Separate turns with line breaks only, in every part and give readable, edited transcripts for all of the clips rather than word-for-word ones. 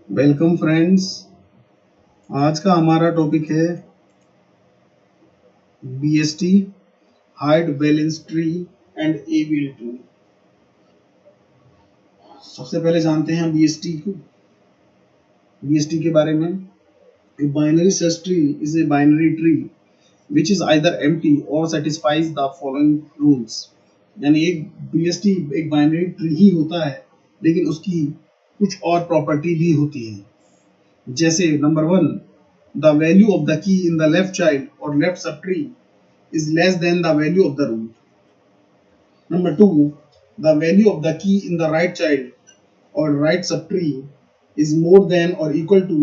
Welcome friends. आज का हमारा टॉपिक है BST, height balance tree and ABL tree. सबसे पहले जानते हैं बीएसटी को, बीएसटी के बारे में। A binary search tree is a binary tree which is either empty or satisfies the following rules। यानी एक बीएसटी एक बाइनरी ट्री ही होता है, लेकिन उसकी कुछ और प्रॉपर्टी भी होती है। जैसे number 1, the value of the key in the left child or left subtree is less than the value of the root. Number 2, the value of the key in the right child or right subtree is more than or equal to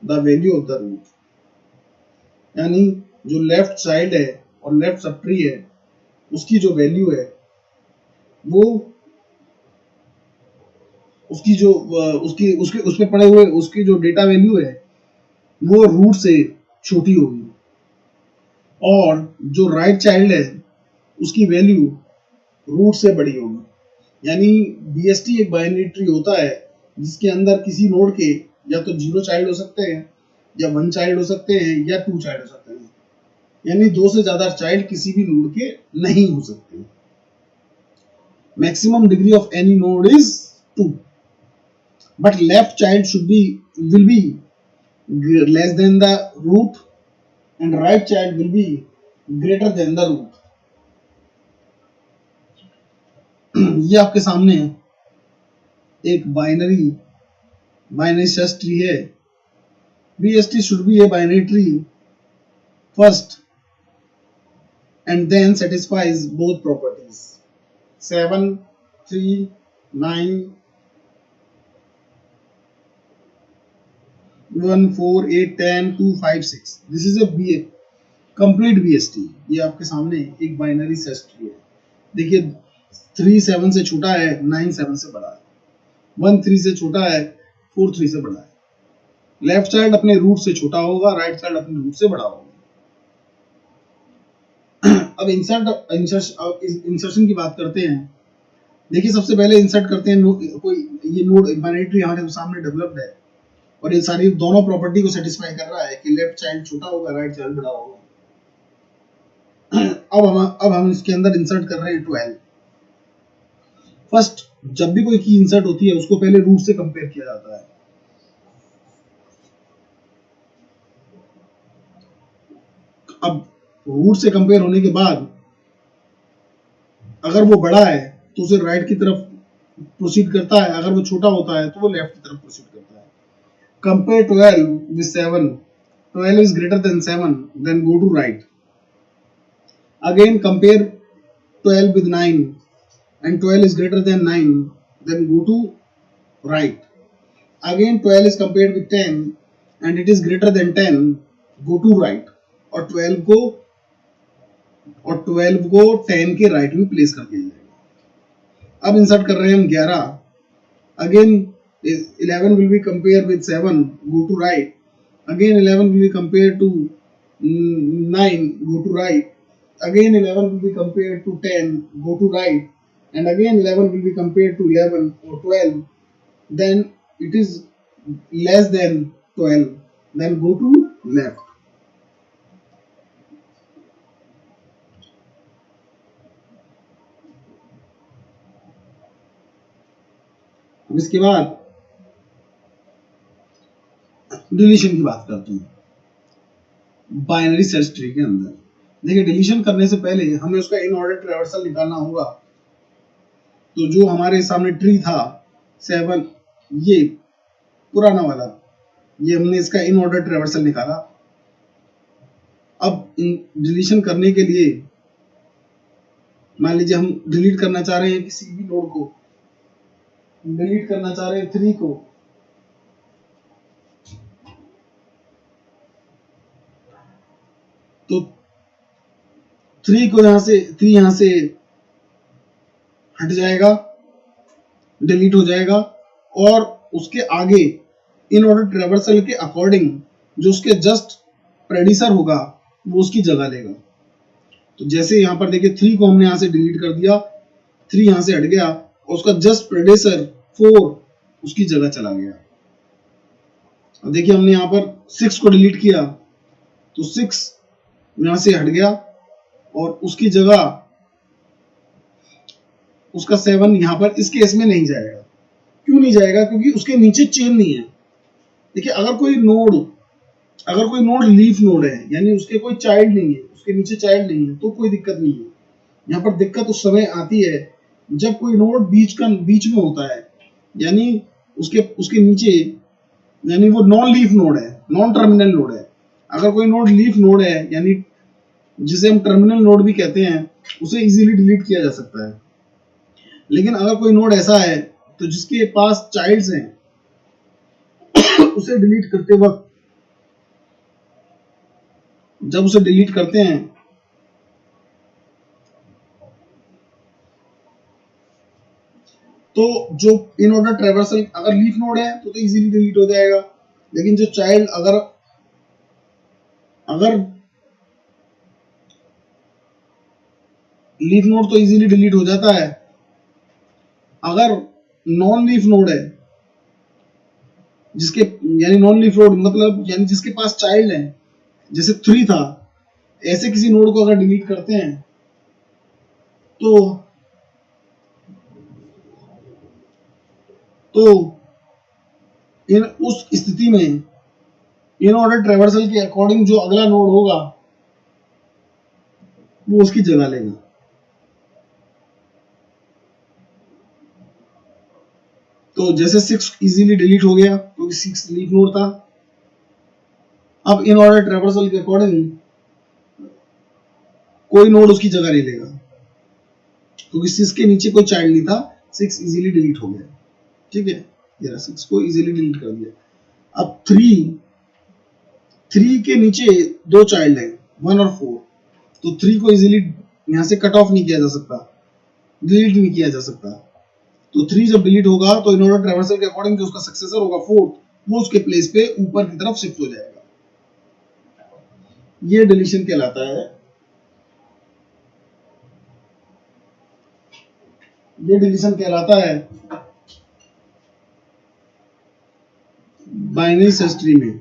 the value of the root। यानी जो left child है और left subtree है, उसकी जो value है वो उसकी जो उसकी उसके उसमें पड़े हुए उसकी जो डेटा वैल्यू है वो रूट से छोटी होगी, और जो राइट चाइल्ड है उसकी वैल्यू रूट से बड़ी होगी। यानी बीएसटी एक बाइनरी ट्री होता है जिसके अंदर किसी नोड के या तो 0 चाइल्ड हो सकते हैं, या 1 चाइल्ड हो सकते हैं, या 2 चाइल्ड हो सकते हैं। यानी 2 से ज्यादा चाइल्ड किसी भी नोड के नहीं हो सकते। Maximum degree of any node is 2, but left child will be less than the root and right child will be greater than the root। ये आपके सामने एक बाइनरी सर्च ट्री है। BST should be a binary tree first and then satisfies both properties 7, 3, 9, 1, 4, 8, 10, 2, 5, 6। This is a complete BST। ये आपके सामने एक binary search tree है। देखिए 3 7 से छोटा है, 9 7 से बड़ा है, 1 3 से छोटा है, 4 3 से बड़ा है। लेफ्ट चाइल्ड अपने रूट से छोटा होगा, राइट चाइल्ड अपने रूट से बड़ा होगा। अब इंसर्शन की बात करते हैं। देखिए सबसे पहले इंसर्ट करते हैं कोई ये नोड बाइनरी ट्री हमारे सामने डेवलप्ड है और ये सारी दोनों प्रॉपर्टी को सेटिस्फाई कर रहा है कि लेफ्ट चाइल्ड छोटा होगा, राइट चाइल्ड बड़ा होगा। अब हम इसके अंदर इंसर्ट कर रहे हैं 12। फर्स्ट, जब भी कोई की इंसर्ट होती है उसको पहले रूट से कंपेयर किया जाता है। अब रूट से कंपेयर होने के बाद अगर वो बड़ा है तो उसे राइट की तरफ प्रोसीड करता है, अगर वो छोटा होता है तो वो लेफ्ट की तरफ प्रोसीड करता है। Compare 12 with 7, 12 is greater than 7, then go to right। Again compare 12 with 9 and 12 is greater than 9, then go to right। Again 12 is compared with 10 and it is greater than 10, go to right। और 12 को 10 के right में place कर दिया जाएगा। अब insert कर रहे हैं हम 11। Again 11 will be compared with 7, go to right। Again 11 will be compared to 9, go to right। Again 11 will be compared to 10, go to right। And again 11 will be compared to 11 or 12, then it is less than 12, then go to left। इसके बाद deletion की बात करते हैं binary search tree के अंदर। देखिए deletion करने से पहले हमें उसका इन ऑर्डर ट्रैवर्सल निकालना होगा। तो जो हमारे सामने ट्री था 7, ये पुराना वाला, ये हमने इसका इन ऑर्डर ट्रैवर्सल निकाला। अब डिलीशन करने के लिए मान लीजिए हम डिलीट करना चाह रहे हैं किसी भी नोड को, डिलीट करना चाह रहे हैं 3 को, तो 3 यहां से हट जाएगा, डिलीट हो जाएगा, और उसके आगे इन ऑर्डर ट्रैवर्सल के अकॉर्डिंग जो उसके जस्ट प्रेडिसर होगा वो उसकी जगह लेगा। तो जैसे यहाँ पर देखिए 3 को हमने यहाँ से डिलीट कर दिया, 3 यहाँ से हट गया और उसका जस्ट प्रेडिसर 4 उसकी जगह चला गया। अब देखिए हमने यहाँ पर 6 को डिलीट किया तो 6 यहाँ से हट गया और उसकी जगह उसका 7 यहाँ पर इस केस में नहीं जाएगा। क्यों नहीं जाएगा? क्योंकि उसके नीचे चेन नहीं है। देखिए अगर कोई नोड लीफ नोड है, यानी उसके कोई चाइल्ड नहीं है, उसके नीचे चाइल्ड नहीं है, तो कोई दिक्कत नहीं है। यहाँ पर दिक्कत उस समय आती है जब कोई नोड बीच में होता है, यानी उसके उसके नीचे, यानी वो नॉन लीफ नोड है, नॉन टर्मिनल नोड है। अगर कोई नोड लीफ नोड है, यानी जिसे हम टर्मिनल नोड भी कहते हैं, उसे इजीली डिलीट किया जा सकता है। लेकिन अगर कोई नोड ऐसा है तो जिसके पास चाइल्ड्स हैं, उसे डिलीट करते वक्त, जब उसे डिलीट करते हैं तो जो इन ऑर्डर ट्रेवर्सल, अगर लीफ नोड है तो इजीली डिलीट हो जाएगा। लेकिन जो चाइल्ड, अगर लीफ नोड तो इजीली डिलीट हो जाता है। अगर नॉन लीफ नोड है, जिसके, यानी नॉन लीफ नोड मतलब यानी जिसके पास चाइल्ड है, जैसे 3 था, ऐसे किसी नोड को अगर डिलीट करते हैं तो तो उस स्थिति में इन ऑर्डर ट्रेवर्सल के अकॉर्डिंग जो अगला नोड होगा वो उसकी जगह लेगा। तो जैसे 6 इजीली डिलीट हो गया क्योंकि 6 लीफ नोड था। अब इन ऑर्डर ट्रेवर्सल के अकॉर्डिंग कोई नोड उसकी जगह ले लेगा, क्योंकि 6 के नीचे कोई चाइल्ड नहीं था, 6 इजीली डिलीट हो गया। ठीक है, ये 6 को इजीली डिलीट कर दिया। अब 3 के नीचे 2 चाइल्ड है, 1 और 4, तो 3 को इजीली यहाँ से कट ऑफ नहीं किया जा सकता, डिलीट नहीं किया जा सकता। तो 3 जब डिलीट होगा तो इन ऑर्डर ट्रेवर्सल के अकॉर्डिंग जो उसका सक्सेसर होगा 4, वो उसके प्लेस पे ऊपर की तरफ शिफ्ट हो जाएगा। ये डिलीशन कहलाता है। ये डिलीशन कहलाता है बाइनरी सर्च ट्री में।